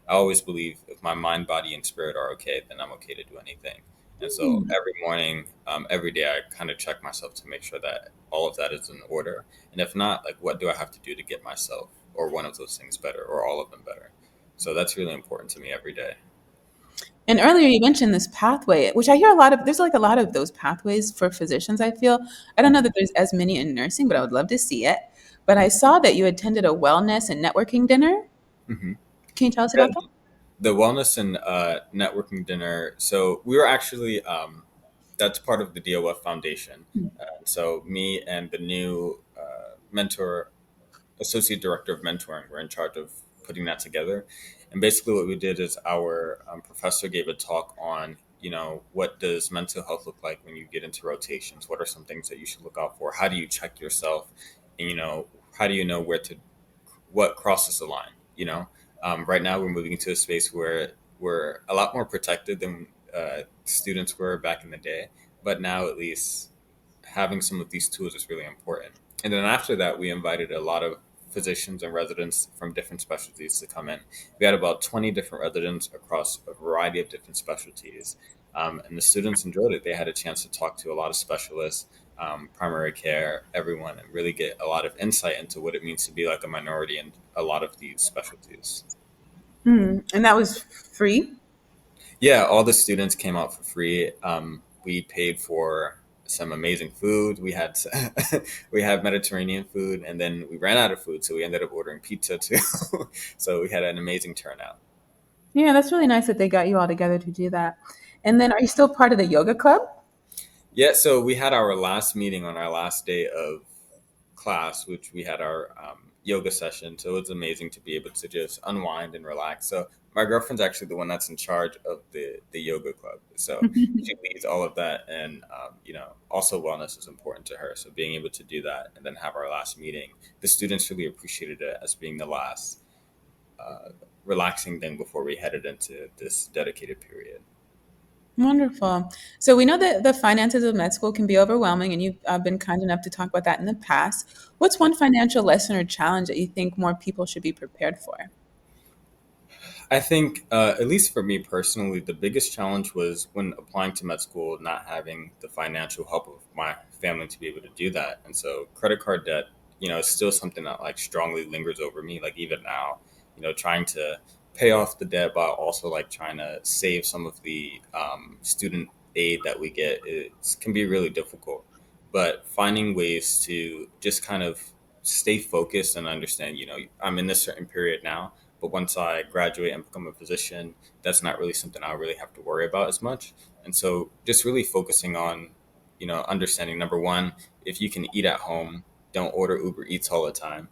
I always believe if my mind, body, and spirit are okay, then I'm okay to do anything. And so Hmm. every morning, every day, I kind of check myself to make sure that all of that is in order. And if not, like, what do I have to do to get myself or one of those things better or all of them better? So that's really important to me every day. And earlier you mentioned this pathway, which I hear a lot of. There's like a lot of those pathways for physicians, I feel. I don't know that there's as many in nursing, but I would love to see it. But I saw that you attended a wellness and networking dinner. Mm-hmm. Can you tell us Yeah, about that? the wellness and networking dinner. So we were actually that's part of the DOF Foundation. So me and the new mentor associate director of mentoring were in charge of putting that together. And basically, what we did is our professor gave a talk on, what does mental health look like when you get into rotations? What are some things that you should look out for? How do you check yourself? And, how do you know what crosses the line? Right now we're moving into a space where we're a lot more protected than students were back in the day. But now, at least, having some of these tools is really important. And then after that, we invited a lot of physicians and residents from different specialties to come in. We had about 20 different residents across a variety of different specialties. And the students enjoyed it. They had a chance to talk to a lot of specialists, primary care, everyone, and really get a lot of insight into what it means to be like a minority in a lot of these specialties. Hmm. And that was free. Yeah, all the students came out for free. We paid for some amazing food. We had we had Mediterranean food, and then we ran out of food, so we ended up ordering pizza too. So we had an amazing turnout. Yeah, that's really nice that they got you all together to do that. And then, are you still part of the yoga club? Yeah, so we had our last meeting on our last day of class, which we had our yoga session. So it's amazing to be able to just unwind and relax. So my girlfriend's actually the one that's in charge of the yoga club. So she leads all of that, and also wellness is important to her. So being able to do that and then have our last meeting, the students really appreciated it as being the last uh, relaxing thing before we headed into this dedicated period. Wonderful. So we know that the finances of med school can be overwhelming, and you've been kind enough to talk about that in the past. What's one financial lesson or challenge that you think more people should be prepared for? I think, at least for me personally, the biggest challenge was when applying to med school, not having the financial help of my family to be able to do that. And so, credit card debt, is still something that like strongly lingers over me. Like even now, trying to pay off the debt, but also like trying to save some of the student aid that we get, it can be really difficult. But finding ways to just kind of stay focused and understand, I'm in this certain period now, but once I graduate and become a physician, that's not really something I really have to worry about as much. And so just really focusing on, understanding number one, if you can eat at home, don't order Uber Eats all the time.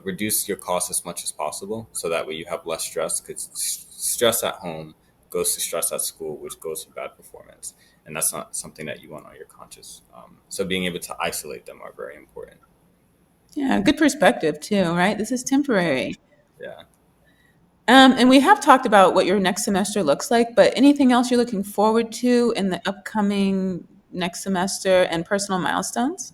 Reduce your costs as much as possible so that way you have less stress because stress at home goes to stress at school, which goes to bad performance. And that's not something that you want on your conscious. So being able to isolate them are very important. Yeah, good perspective too, right? This is temporary. Yeah. And we have talked about what your next semester looks like, but anything else you're looking forward to in the upcoming next semester and personal milestones?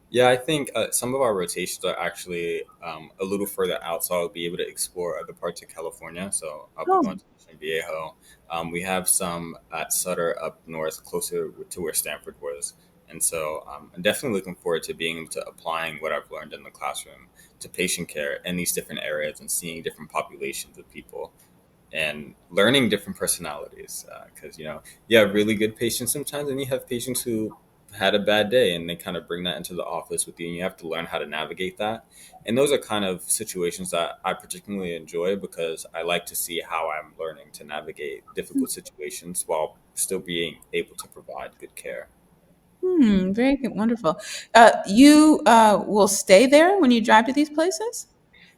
Yeah, I think some of our rotations are actually a little further out, so I'll be able to explore other parts of California. So I'll be Oh, going to Mission Viejo. We have some at Sutter up north, closer to where Stanford was. And so I'm definitely looking forward to being able to applying what I've learned in the classroom to patient care in these different areas and seeing different populations of people and learning different personalities because you have really good patients sometimes and you have patients who had a bad day and they kind of bring that into the office with you and you have to learn how to navigate that, and those are kind of situations that I particularly enjoy because I like to see how I'm learning to navigate difficult situations while still being able to provide good care. very good, wonderful. You will stay there when you drive to these places?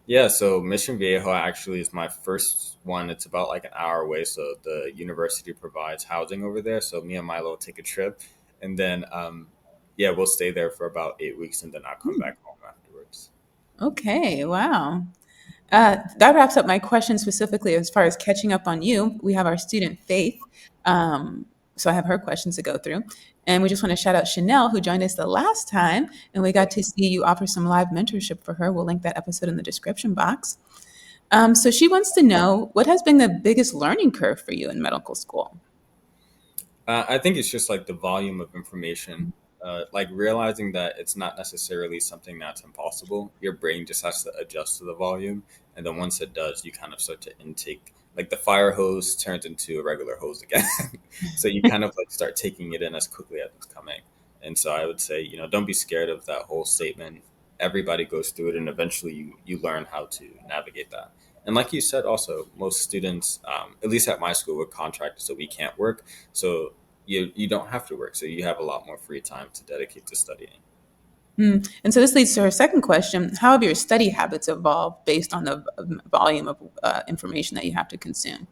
Yeah, so Mission Viejo actually is my first one. It's about like an hour away, so the university provides housing over there. So me and Milo will take a trip, and then yeah, we'll stay there for about 8 weeks, and then I'll come back home afterwards. Okay, wow. That wraps up my question specifically as far as catching up on you. We have our student faith. Um, So I have her questions to go through. And we just want to shout out Chanel, who joined us the last time. And we got to see you offer some live mentorship for her. We'll link that episode in the description box. So she wants to know, what has been the biggest learning curve for you in medical school? I think it's just like the volume of information, like realizing that it's not necessarily something that's impossible. Your brain just has to adjust to the volume, and then once it does, you kind of start to intake. Like the fire hose turns into a regular hose again, so you kind of like start taking it in as quickly as it's coming. And so I would say, don't be scared of that whole statement. Everybody goes through it, and eventually you learn how to navigate that. And like you said, also most students, at least at my school, we're contracted, so we can't work. So you don't have to work, so you have a lot more free time to dedicate to studying. And so this leads to our second question. How have your study habits evolved based on the volume of information that you have to consume?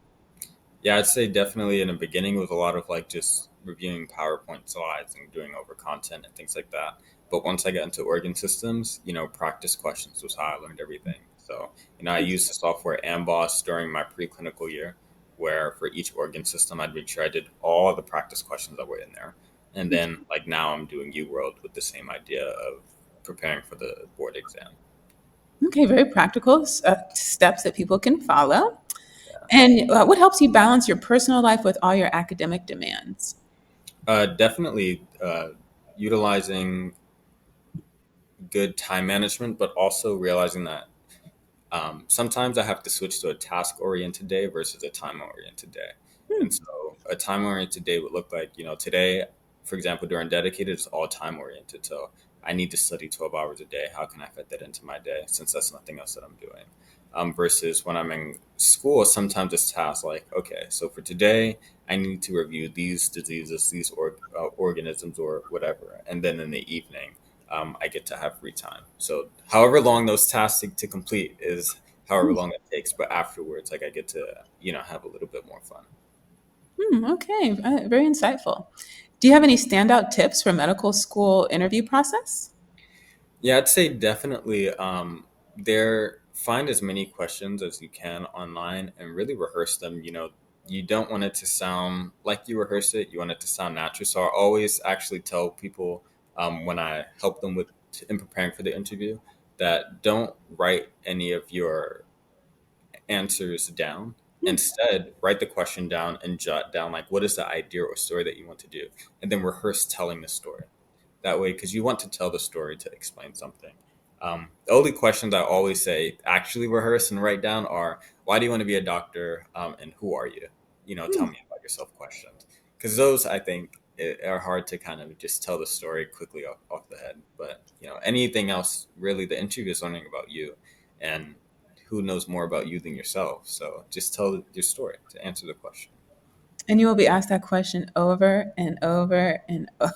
Yeah, I'd say definitely in the beginning it was a lot of like just reviewing PowerPoint slides and doing over content and things like that. But once I got into organ systems, practice questions was how I learned everything. So, I used the software Amboss during my preclinical year, where for each organ system, I'd make sure I did all the practice questions that were in there. And then, like now, I'm doing UWorld with the same idea of preparing for the board exam. Okay, very practical steps that people can follow. And what helps you balance your personal life with all your academic demands? Definitely utilizing good time management, but also realizing that sometimes I have to switch to a task oriented day versus a time oriented day. And so a time oriented day would look like, today, for example, during dedicated, it's all time oriented. So I need to study 12 hours a day. How can I fit that into my day since that's nothing else that I'm doing? Versus when I'm in school, sometimes it's tasks like, okay, so for today, I need to review these diseases, these organisms, or whatever. And then in the evening, I get to have free time. So however long those tasks take to complete is however long it takes. But afterwards, like I get to, have a little bit more fun. Okay, very insightful. Do you have any standout tips for medical school interview process? Yeah, I'd say definitely there find as many questions as you can online and really rehearse them. You don't want it to sound like you rehearse it. You want it to sound natural. So I always actually tell people when I help them with in preparing for the interview that don't write any of your answers down. Instead, write the question down and jot down like what is the idea or story that you want to do, and then rehearse telling the story that way because you want to tell the story to explain something. The only questions I always say actually rehearse and write down are why do you want to be a doctor and who are you? Tell me about yourself questions because those I think are hard to kind of just tell the story quickly off the head. But anything else really, the interview is learning about you, and who knows more about you than yourself. So just tell your story to answer the question. And you will be asked that question over and over and over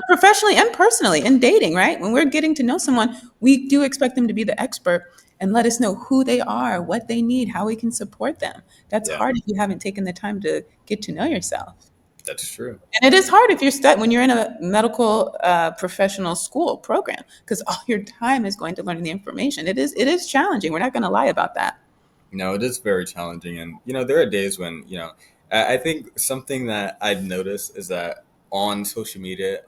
professionally and personally in dating, right? When we're getting to know someone, we do expect them to be the expert and let us know who they are, what they need, how we can support them. That's Yeah, hard if you haven't taken the time to get to know yourself. that's true. And it is hard if you're when you're in a medical professional school program because all your time is going to learning the information. It is challenging. We're not going to lie about that. No, it is very challenging, and there are days when I think something that I'd notice is that on social media,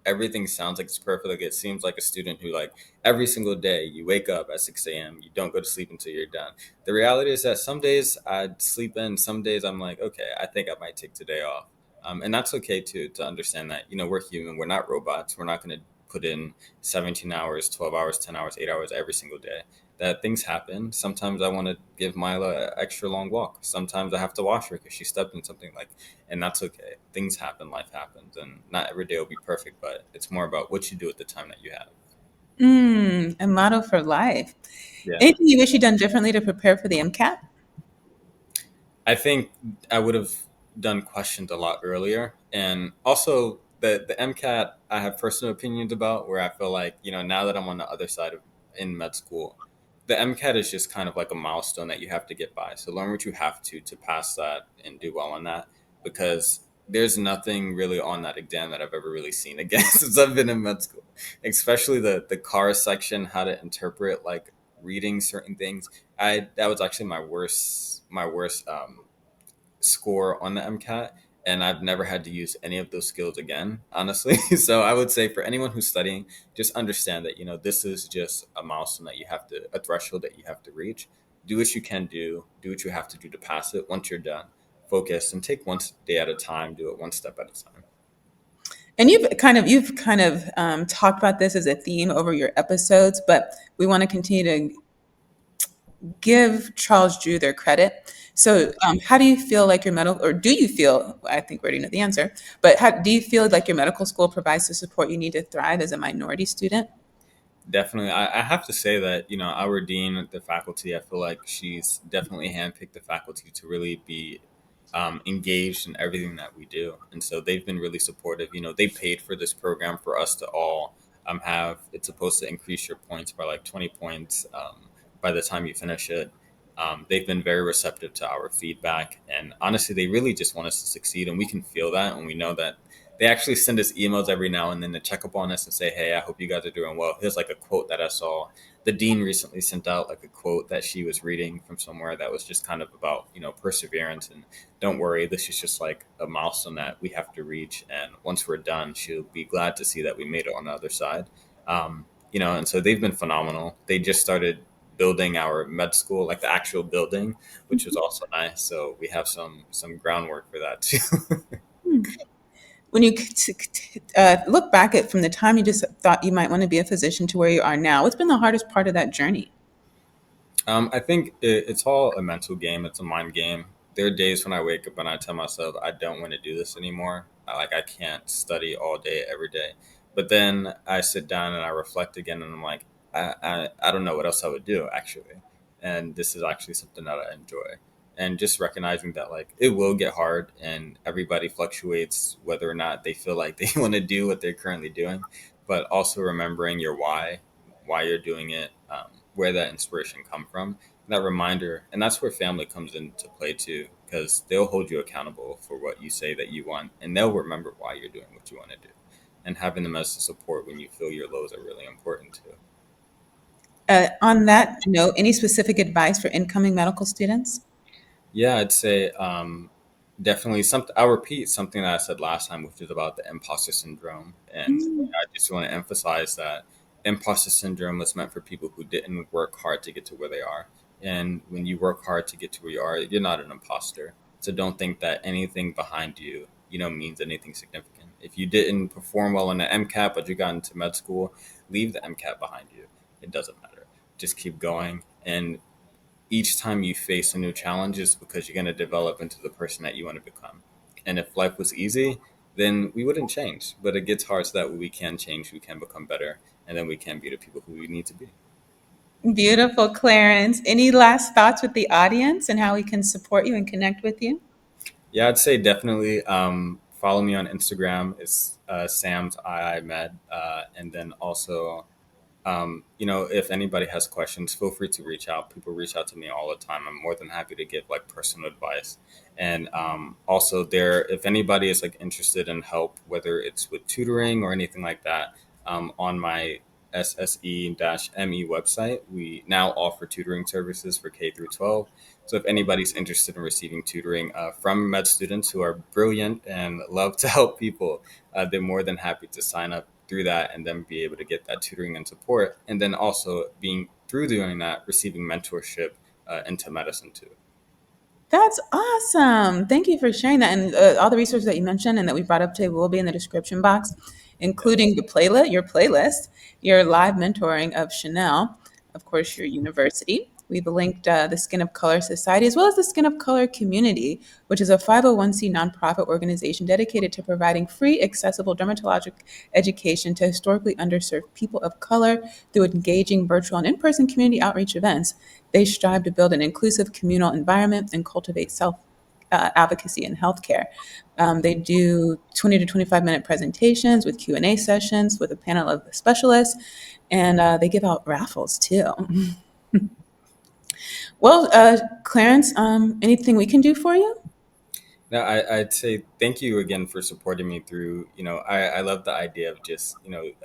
everything sounds like it's perfect. Like it seems like a student who like every single day you wake up at 6 a.m. You don't go to sleep until you're done. The reality is that some days I'd sleep in, some days I'm like, okay, I think I might take today off, and that's okay too to understand that we're human, we're not robots, we're not going to put in 17 hours, 12 hours, 10 hours, 8 hours every single day. That things happen. Sometimes I want to give Mila an extra long walk. Sometimes I have to wash her because she stepped in something like, and that's okay. Things happen, life happens, and not every day will be perfect, but it's more about what you do at the time that you have. A motto for life. Yeah. Anything you wish you'd done differently to prepare for the MCAT? I think I would have done questions a lot earlier. And also the MCAT, I have personal opinions about where I feel like, now that I'm on the other side of in med school, the MCAT is just kind of like a milestone that you have to get by. So learn what you have to pass that and do well on that because there's nothing really on that exam that I've ever really seen again since I've been in med school, especially the car section, how to interpret like reading certain things. I That was actually my worst score on the MCAT, and I've never had to use any of those skills again, honestly. So I would say for anyone who's studying, just understand that this is just a milestone that you have to, a threshold that you have to reach. Do what you can do what you have to do to pass it. Once you're done, focus and take one day at a time. Do it one step at a time. And you've kind of talked about this as a theme over your episodes, but we want to continue to give Charles Drew their credit. So, how do you feel like your medical, or do you feel? I think we already know the answer, but how do you feel like your medical school provides the support you need to thrive as a minority student? Definitely. I have to say that, our dean, the faculty, I feel like she's definitely handpicked the faculty to really be engaged in everything that we do. And so they've been really supportive. They paid for this program for us to all have, it's supposed to increase your points by like 20 points by the time you finish it. They've been very receptive to our feedback. And honestly, they really just want us to succeed. And we can feel that. And we know that they actually send us emails every now and then to check up on us and say, "Hey, I hope you guys are doing well." Here's like a quote that I saw. The dean recently sent out like a quote that she was reading from somewhere that was just kind of about, perseverance, and don't worry, this is just like a milestone that we have to reach. And once we're done, she'll be glad to see that we made it on the other side. And so they've been phenomenal. They just started building our med school, like the actual building, which was also nice. So we have some groundwork for that too. When you look back at from the time you just thought you might want to be a physician to where you are now, what's been the hardest part of that journey? I think it's all a mental game. It's a mind game. There are days when I wake up and I tell myself I don't want to do this anymore. I can't study all day every day. But then I sit down and I reflect again, and I'm like, I don't know what else I would do actually. And this is actually something that I enjoy. And just recognizing that like it will get hard, and everybody fluctuates whether or not they feel like they want to do what they're currently doing. But also remembering your why you're doing it, where that inspiration come from, that reminder, and that's where family comes into play too, because they'll hold you accountable for what you say that you want, and they'll remember why you're doing what you want to do, and having them as a support when you feel your lows are really important too. On that note, any specific advice for incoming medical students? Yeah, I'd say definitely something. I'll repeat something that I said last time, which is about the imposter syndrome. And I just want to emphasize that imposter syndrome was meant for people who didn't work hard to get to where they are. And when you work hard to get to where you are, you're not an imposter. So don't think that anything behind you, means anything significant. If you didn't perform well in the MCAT, but you got into med school, leave the MCAT behind you. It doesn't matter. Just keep going. And each time you face a new challenge is because you're going to develop into the person that you want to become. And if life was easy, then we wouldn't change. But it gets hard so that we can change, we can become better, and then we can be the people who we need to be. Beautiful, Clarence. Any last thoughts with the audience and how we can support you and connect with you? Yeah, I'd say definitely follow me on Instagram. It's Sam's II Med. And then also, if anybody has questions, feel free to reach out. People reach out to me all the time. I'm more than happy to give like personal advice. And also, if anybody is like interested in help, whether it's with tutoring or anything like that, on my SSE-ME website, we now offer tutoring services for K through 12. So if anybody's interested in receiving tutoring from med students who are brilliant and love to help people, they're more than happy to sign up through that and then be able to get that tutoring and support. And then also being through doing that, receiving mentorship into medicine too. That's awesome. Thank you for sharing that. And all the resources that you mentioned and that we brought up today will be in the description box, including the playlist, your live mentoring of Chanel, of course, your university. We've linked the Skin of Color Society as well as the Skin of Color Community, which is a 501c nonprofit organization dedicated to providing free, accessible dermatologic education to historically underserved people of color through engaging virtual and in person community outreach events. They strive to build an inclusive communal environment and cultivate self advocacy in healthcare. They do 20 to 25-minute presentations with Q&A sessions with a panel of specialists, and they give out raffles too. Well, Clarence, anything we can do for you? No, I'd say thank you again for supporting me through. I love the idea of just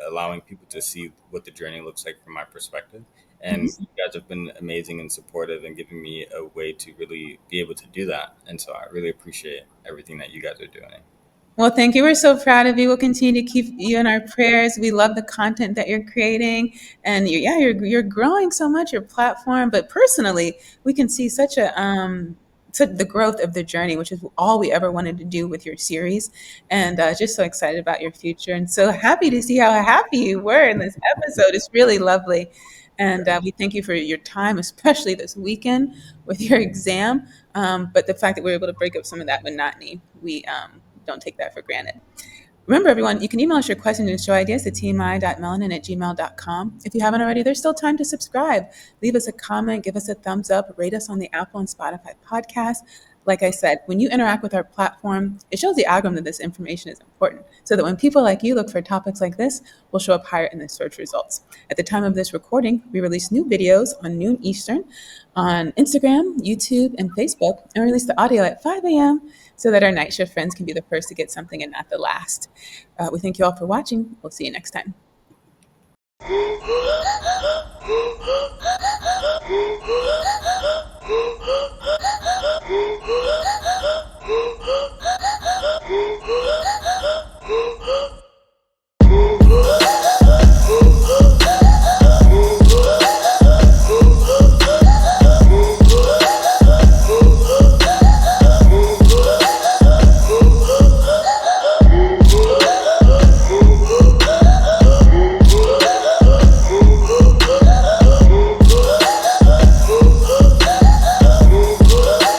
allowing people to see what the journey looks like from my perspective, And you guys have been amazing and supportive and giving me a way to really be able to do that. And so I really appreciate everything that you guys are doing. Well, thank you. We're so proud of you. We'll continue to keep you in our prayers. We love the content that you're creating, and you're growing so much your platform. But personally, we can see such the growth of the journey, which is all we ever wanted to do with your series, and just so excited about your future, and so happy to see how happy you were in this episode. It's really lovely. And we thank you for your time, especially this weekend with your exam. But the fact that we're able to break up some of that monotony, we don't take that for granted. Remember, everyone, you can email us your questions and show ideas to tmi.melanin@gmail.com. If you haven't already, there's still time to subscribe. Leave us a comment, give us a thumbs up, rate us on the Apple and Spotify podcast. Like I said, when you interact with our platform, it shows the algorithm that this information is important, so that when people like you look for topics like this, we'll show up higher in the search results. At the time of this recording, we release new videos on noon Eastern on Instagram, YouTube, and Facebook, and release the audio at 5 a.m. so that our night shift friends can be the first to get something and not the last. We thank you all for watching. We'll see you next time.